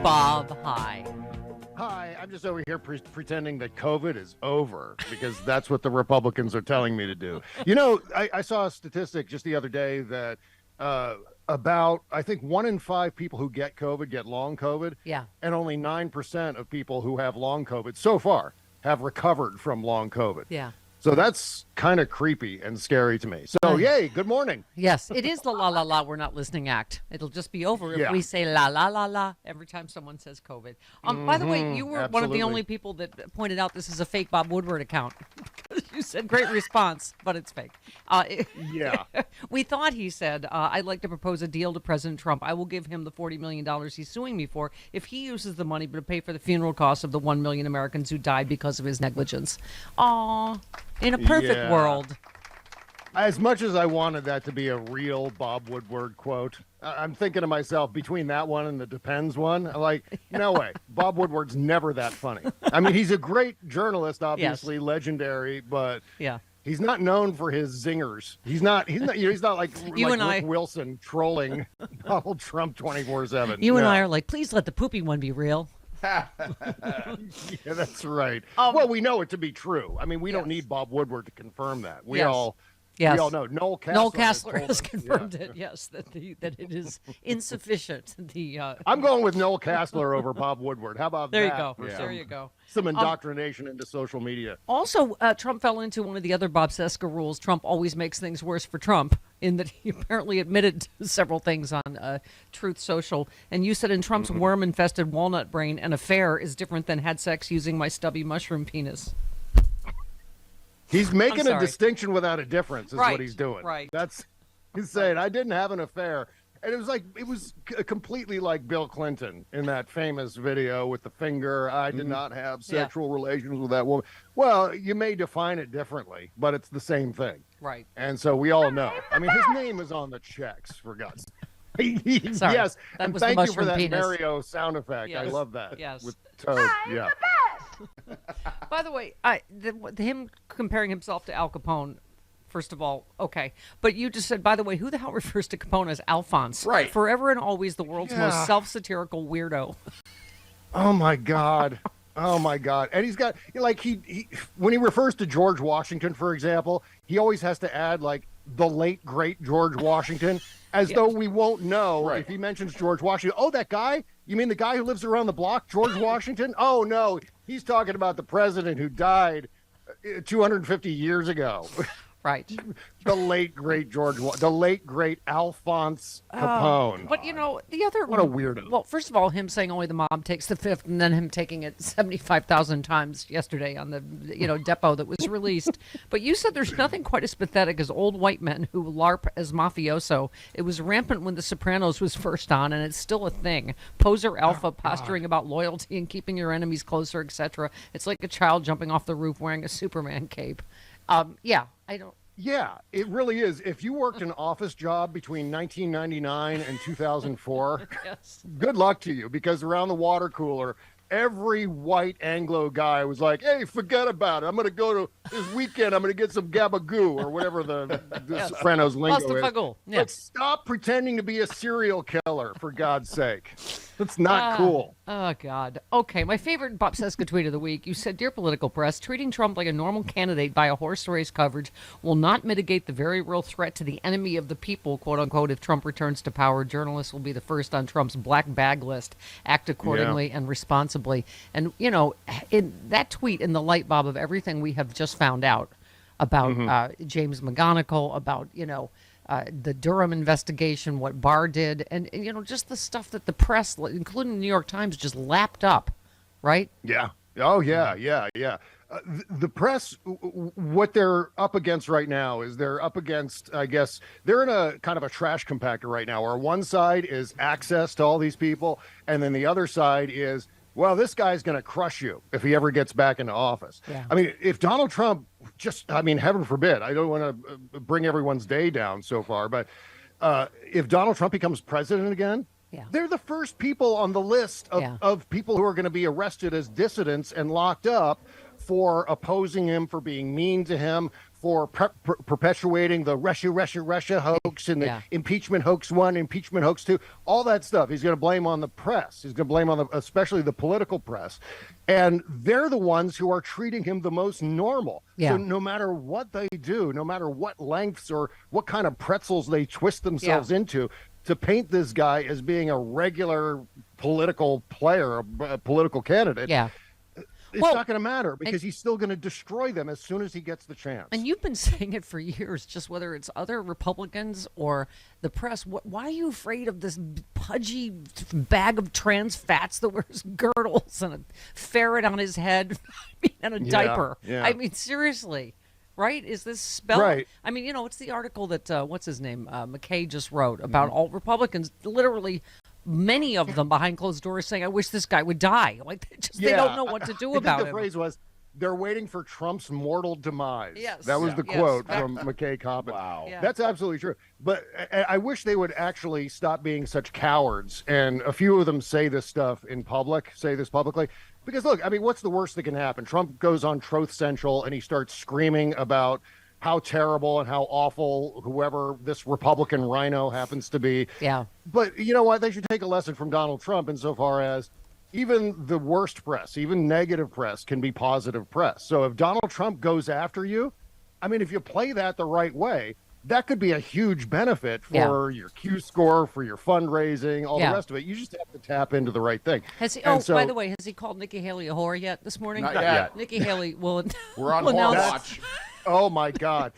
Bob. Hi. Hi, I'm just over here pretending that COVID is over because that's what the Republicans are telling me to do. You know, I saw a statistic just the other day that about, I think 1 in 5 people who get COVID get long COVID. Yeah. And only 9% of people who have long COVID so far have recovered from long COVID. Yeah. So that's kind of creepy and scary to me. So, yay, good morning. Yes, it is the la la la we're not listening act. It'll just be over if we say la la la la every time someone says COVID. By the way, you were one of the only people that pointed out this is a fake Bob Woodward account. You said great response, but it's fake. Yeah. We thought he said, I'd like to propose a deal to President Trump. I will give him the $40 million he's suing me for if he uses the money to pay for the funeral costs of the 1 million Americans who died because of his negligence. Aw. In a perfect world. As much as I wanted that to be a real Bob Woodward quote, I'm thinking to myself, between that one and the Depends one, I'm like, no way. Bob Woodward's never that funny. I mean, he's a great journalist, obviously, legendary, but he's not known for his zingers. He's not like Rick Wilson trolling Donald Trump 24/7. You and I are like, please let the poopy one be real. Yeah, that's right. Well, we know it to be true. I mean, we don't need Bob Woodward to confirm that. We all know. Noel Castler has confirmed it. Yes, that it is insufficient. I'm going with Noel Castler over Bob Woodward. How about that? There you go. Yeah. There you go. Some indoctrination into social media. Also, Trump fell into one of the other Bob Cesca rules. Trump always makes things worse for Trump, in that he apparently admitted to several things on Truth Social. And you said in Trump's worm-infested walnut brain, an affair is different than had sex using my stubby mushroom penis. He's making a distinction without a difference is what he's doing. Right. He's saying, I didn't have an affair. And it was completely like Bill Clinton in that famous video with the finger. I did not have sexual relations with that woman. Well, you may define it differently, but it's the same thing. Right. And so we all know. I mean, his name is on the checks, for God's sake. Sorry, yes. That and was thank the you for that penis. Mario sound effect. Yes. I love that. Yes. With Toad. Yeah. By the way, him comparing himself to Al Capone, first of all, okay. But you just said, by the way, who the hell refers to Capone as Alphonse? Right. Forever and always the world's most self-satirical weirdo. Oh, my God. Oh, my God. And he's got, like, he when he refers to George Washington, for example, he always has to add, like, the late, great George Washington, as though we won't know if he mentions George Washington. Oh, that guy? You mean the guy who lives around the block, George Washington? Oh, no, he's talking about the president who died 250 years ago. Right. The late, great the late, great Alphonse Capone. But, you know, the other... What a weirdo. Well, first of all, him saying only the mob takes the fifth, and then him taking it 75,000 times yesterday on the, depot that was released. But you said there's nothing quite as pathetic as old white men who LARP as mafioso. It was rampant when The Sopranos was first on, and it's still a thing. Poser alpha posturing about loyalty and keeping your enemies closer, etc. It's like a child jumping off the roof wearing a Superman cape. Yeah, it really is. If you worked an office job between 1999 and 2004, good luck to you, because around the water cooler, every white Anglo guy was like, hey, forget about it. I'm going to go to this weekend. I'm going to get some gabagoo or whatever the Sopranos lingo is. But stop pretending to be a serial killer, for God's sake. That's not cool. Oh, God. Okay, my favorite Bob Cesca tweet of the week. You said, Dear political press, treating Trump like a normal candidate via horse race coverage will not mitigate the very real threat to the enemy of the people, quote unquote, if Trump returns to power. Journalists will be the first on Trump's black bag list. Act accordingly and responsibly. And, in that tweet, in the light, Bob, of everything we have just found out about James McGonigal, about, the Durham investigation, what Barr did, and just the stuff that the press, including the New York Times, just lapped up, right? Yeah. Oh, yeah. The press, what they're up against right now is they're up against, I guess, they're in a kind of a trash compactor right now, where one side is access to all these people, and then the other side is, well, this guy's going to crush you if he ever gets back into office. Yeah. I mean, if Donald Trump heaven forbid, I don't want to bring everyone's day down so far, but if Donald Trump becomes president again, they're the first people on the list of people who are going to be arrested as dissidents and locked up for opposing him, for being mean to him, for perpetuating the Russia hoax and the impeachment hoax 1, impeachment hoax 2, all that stuff. He's going to blame on the press. He's going to blame on especially the political press. And they're the ones who are treating him the most normal. Yeah. So no matter what they do, no matter what lengths or what kind of pretzels they twist themselves into to paint this guy as being a regular political player, a political candidate. Yeah. It's not going to matter because he's still going to destroy them as soon as he gets the chance. And you've been saying it for years, just whether it's other Republicans or the press. Why are you afraid of this pudgy bag of trans fats that wears girdles and a ferret on his head and a diaper? Yeah. I mean, seriously, right? Is this spell? Right. I mean, it's the article that, what's his name, McKay just wrote about all Republicans, literally many of them behind closed doors saying, I wish this guy would die. Like, they don't know what to do about it. The him. phrase was, they're waiting for Trump's mortal demise. Yes. That was the quote from McKay Coppin. Wow. Yeah. That's absolutely true. But I wish they would actually stop being such cowards. And a few of them say this publicly. Because, look, I mean, what's the worst that can happen? Trump goes on Truth Central and he starts screaming about how terrible and how awful whoever this Republican rhino happens to be. Yeah. But you know what? They should take a lesson from Donald Trump insofar as even the worst press, even negative press, can be positive press. So if Donald Trump goes after you, I mean, if you play that the right way, that could be a huge benefit for your Q score, for your fundraising, all the rest of it. You just have to tap into the right thing. Has he? By the way, has he called Nikki Haley a whore yet this morning? Not yet. Nikki Haley will. We're on will whore announce- watch. Oh my God!